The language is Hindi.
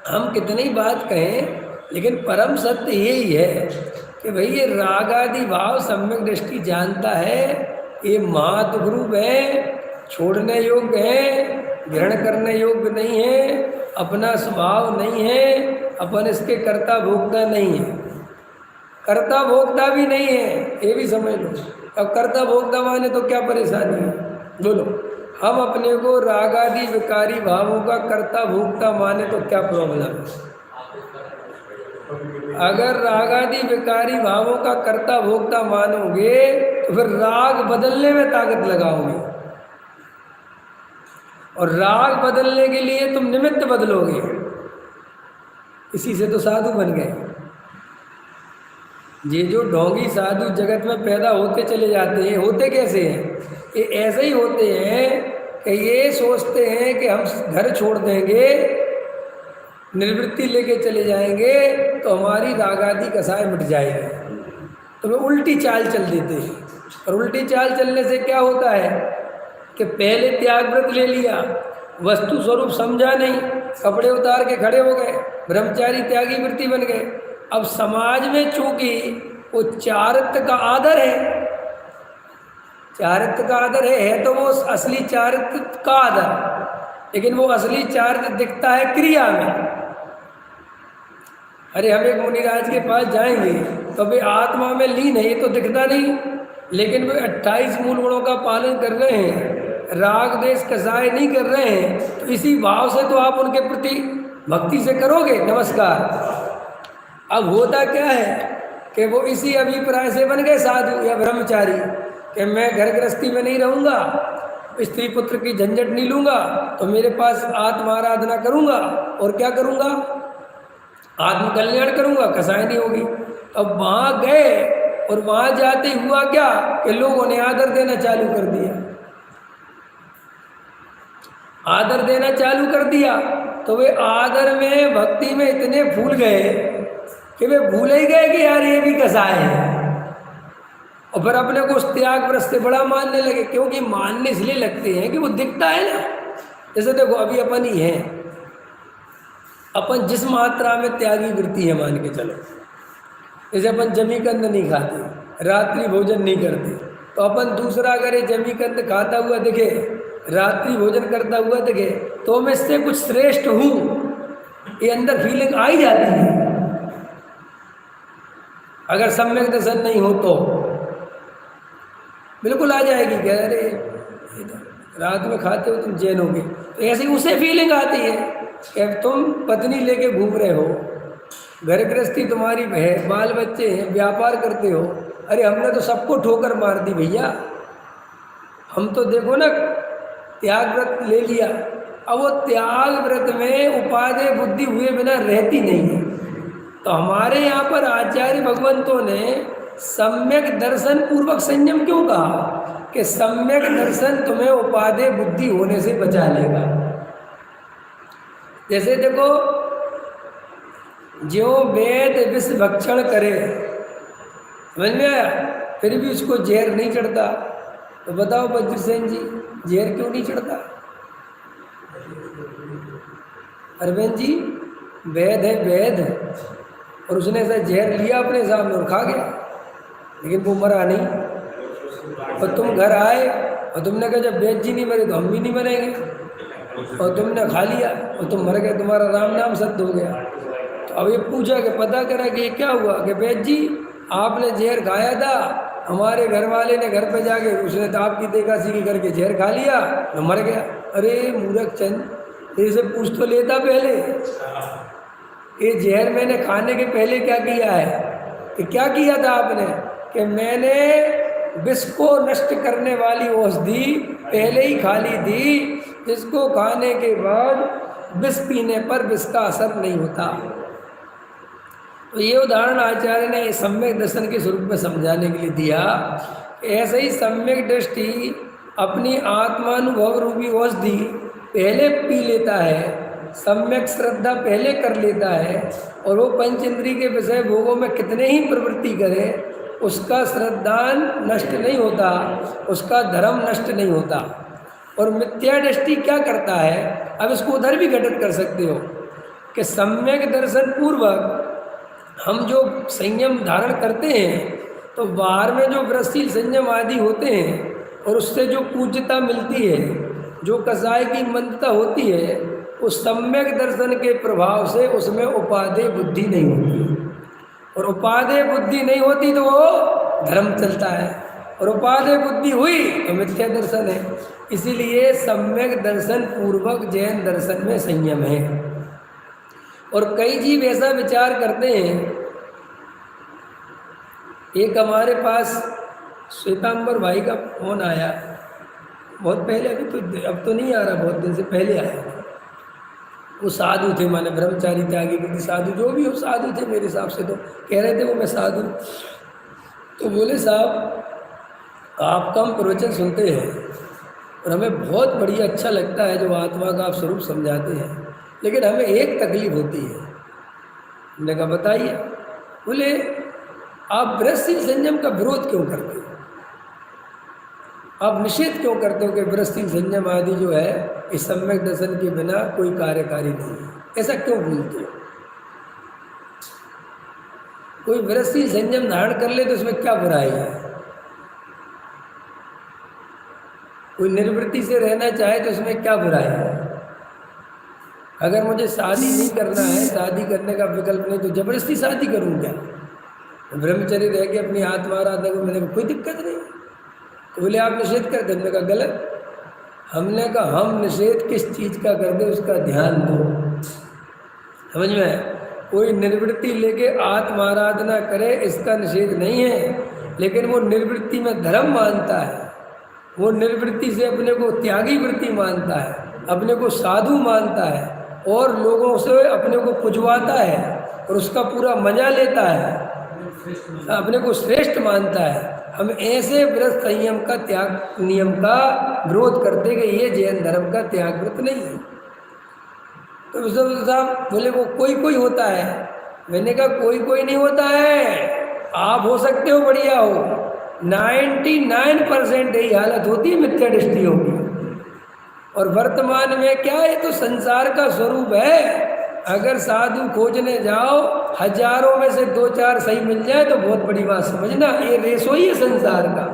हम कितनी बात कहें, लेकिन परम सत्य यही है कि भाई ये राग आदि भाव सम्यक दृष्टि जानता है, ये महादुरूप है, छोड़ने योग्य है, ग्रहण करने योग्य नहीं है, अपना स्वभाव नहीं है, अपन इसके कर्ता भोक्ता नहीं है, कर्ता भोक्ता भी नहीं है, ये भी समझ लो। अब कर्ता भोक्ता माने तो क्या परेशानी है, बोलो। हम अपने को राग आदि विकारी भावों का कर्ता भोक्ता माने तो क्या प्रॉब्लम है? अगर राग आदि विकारी भावों का कर्ता भोक्ता मानोगे तो फिर राग बदलने में ताकत लगाओगे, और राग बदलने के लिए तुम निमित्त बदलोगे। इसी से तो साधु बन गए। ये जो ढोंगी साधु जगत में पैदा होते चले जाते हैं, होते कैसे हैं? ये ऐसे ही होते हैं कि ये सोचते हैं कि हम घर छोड़ देंगे, निवृत्ति लेके चले जाएंगे तो हमारी राग आदि कसाय मिट जाएगी, तो वे उल्टी चाल चल देते हैं। और उल्टी चाल चलने से क्या होता है कि पहले त्याग व्रत ले लिया, वस्तु स्वरूप समझा नहीं, कपड़े उतार के खड़े हो गए, ब्रह्मचारी त्यागी वृत्ति बन गए। अब समाज में चूंकि वो चारित्र का आदर है, चारित्र का आदर है तो वो असली चारित्र का आदर, लेकिन वो असली चारित्र दिखता है क्रिया में। अरे हम एक मुनिराज के पास जाएंगे तो वे आत्मा में लीन है, ये तो दिखता नहीं, लेकिन वे 28 मूल गुणों का पालन कर रहे हैं, राग देश कसाय नहीं कर रहे हैं, तो इसी भाव से तो आप उनके प्रति भक्ति से करोगे नमस्कार। अब होता क्या है कि वो इसी अभिप्राय से बन गए साधु या ब्रह्मचारी कि मैं घर गृहस्थी में नहीं रहूँगा, स्त्री पुत्र की झंझट नहीं लूँगा, तो मेरे पास आत्माराधना करूँगा और क्या करूँगा, आत्मकल्याण करूँगा, कसाय नहीं होगी। अब वहाँ गए और वहाँ जाते हुआ क्या कि लोगों ने आदर देना चालू कर दिया, आदर देना चालू कर दिया, तो वे आदर में भक्ति में इतने भूल गए कि वे भूल ही गए कि यार ये भी कसाय है, और फिर अपने को उस त्याग व्रत से बड़ा मानने लगे। क्योंकि मानने इसलिए लगते हैं कि वो दिखता है ना। जैसे देखो अभी अपन ही हैं, अपन जिस मात्रा में त्यागी वृत्ति है मान के चलो, जैसे अपन जमीकंद नहीं खाते, रात्रि भोजन नहीं करते, तो अपन दूसरा अगर ये जमीकंद खाता हुआ दिखे, रात्रि भोजन करता हुआ दिखे, तो मैं इससे कुछ श्रेष्ठ हूँ, ये अंदर फीलिंग आ ही जाती है। अगर सम्यक दर्शन नहीं हो तो बिल्कुल आ जाएगी कि अरे रात में खाते हो तुम जैन होगे, तो ऐसी उसे फीलिंग आती है कि तुम पत्नी लेके घूम रहे हो, घर गृहस्थी तुम्हारी है, बाल बच्चे हैं, व्यापार करते हो। अरे हमने तो सबको ठोकर मार दी भैया, हम तो देखो ना त्याग व्रत ले लिया। अब वो त्याग व्रत में उपादेय बुद्धि हुए बिना रहती नहीं है। तो हमारे यहाँ पर आचार्य भगवंतों ने सम्यक दर्शन पूर्वक संयम क्यों कहा कि सम्यक दर्शन तुम्हें उपादेय बुद्धि होने से बचा लेगा। जैसे देखो जो वेद विष भक्षण करे, समझ में आया, फिर भी उसको जहर नहीं चढ़ता, तो बताओ वज्रसेन जी जहर क्यों नहीं चढ़ता? अरविंद जी वेद है वेद, और उसने ऐसा जहर लिया अपने सामने और खा गया, लेकिन वो मरा नहीं। और तुम घर आए और तुमने कहा जब वेद जी नहीं मरे तो हम भी नहीं मरेंगे, और तुमने खा लिया और तुम मर गए, तुम्हारा राम नाम सत्य हो गया। तो अब ये पूछा कि पता करा कि ये क्या हुआ, कि वेद जी आपने जहर खाया था, हमारे घर वाले ने घर पे जाके उसने तो आपकी देखा सीखी करके जहर खा लिया तो मर गया। अरे मूर्ख चंद, इसे पूछ तो लेता पहले, ये जहर मैंने खाने के पहले क्या किया है, कि क्या किया था आपने कि मैंने विष को नष्ट करने वाली औषधि पहले ही खा ली थी, जिसको खाने के बाद विष पीने पर विष का असर नहीं होता। तो ये उदाहरण आचार्य ने सम्यक दर्शन के स्वरूप में समझाने के लिए दिया। ऐसे ही सम्यक दृष्टि अपनी आत्मानुभव रूपी औषधि पहले पी लेता है, सम्यक श्रद्धा पहले कर लेता है, और वो पंच इंद्रिय के विषय भोगों में कितने ही प्रवृत्ति करे, उसका श्रद्धान नष्ट नहीं होता, उसका धर्म नष्ट नहीं होता। और मिथ्या दृष्टि क्या करता है, अब इसको उधर भी घटित कर सकते हो कि सम्यक दर्शन पूर्वक हम जो संयम धारण करते हैं तो बाहर में जो वृषशील संयम आदि होते हैं और उससे जो पूज्यता मिलती है, जो कसाय की मंदता होती है, उस सम्यक दर्शन के प्रभाव से उसमें उपादेय बुद्धि नहीं होती, और उपादेय बुद्धि नहीं होती तो वो धर्म चलता है, और उपादेय बुद्धि हुई तो मिथ्या दर्शन है। इसीलिए सम्यक दर्शन पूर्वक जैन दर्शन में संयम है। और कई जीव ऐसा विचार करते हैं, एक हमारे पास श्वेतांबर भाई का फोन आया बहुत पहले, अभी तो अब तो नहीं आ रहा, बहुत दिन से पहले आया। वो साधु थे, माने ब्रह्मचारी त्यागी व्यक्ति, साधु जो भी हो साधु थे मेरे हिसाब से, तो कह रहे थे वो मैं साधु। तो बोले साहब आपका हम प्रवचन सुनते हैं और हमें बहुत बढ़िया अच्छा लगता है जो आत्मा का आप स्वरूप समझाते हैं, लेकिन हमें एक तकलीफ होती है। हमने कहा बताइए। बोले आप वृषशील संयम का विरोध क्यों करते हो, आप निषेध क्यों करते हो कि वृषशील संयम आदि जो है इस सम्यक दर्शन के बिना कोई कार्यकारी नहीं है, ऐसा क्यों बोलते हो? कोई वृषशील संयम धारण कर ले तो उसमें क्या बुराई है? कोई निर्वृत्ति से रहना चाहे तो उसमें क्या बुराई है? अगर मुझे शादी नहीं करना है, शादी करने का विकल्प नहीं, तो जबरदस्ती शादी करूँ क्या? ब्रह्मचर्य रह के अपनी आत्मा आराधना को मेरे को कोई दिक्कत नहीं। तो बोले आप निषेध कर दे। हमने कहा गलत। हमने कहा हम निषेध किस चीज़ का कर दे उसका ध्यान दो। समझ में है? कोई निर्वृत्ति लेके आत्माराधना करे इसका निषेध नहीं है, लेकिन वो निर्वृत्ति में धर्म मानता है, वो निर्वृत्ति से अपने को त्यागी वृत्ति मानता है, अपने को साधु मानता है और लोगों से अपने को पुजवाता है और उसका पूरा मजा लेता है, अपने को श्रेष्ठ मानता है। हम ऐसे व्रत संयम का त्याग नियम का विरोध करते कि ये जैन धर्म का त्याग व्रत नहीं है। तो साहब बोले वो कोई कोई होता है। मैंने कहा कोई कोई नहीं होता है, आप हो सकते हो, बढ़िया हो, 99% यही हालत होती है मिथ्या दृष्टि होगी। और वर्तमान में क्या है, तो संसार का स्वरूप है। अगर साधु खोजने जाओ, हजारों में से 2-4 सही मिल जाए तो बहुत बड़ी बात समझना, ये रेसो ही है संसार का।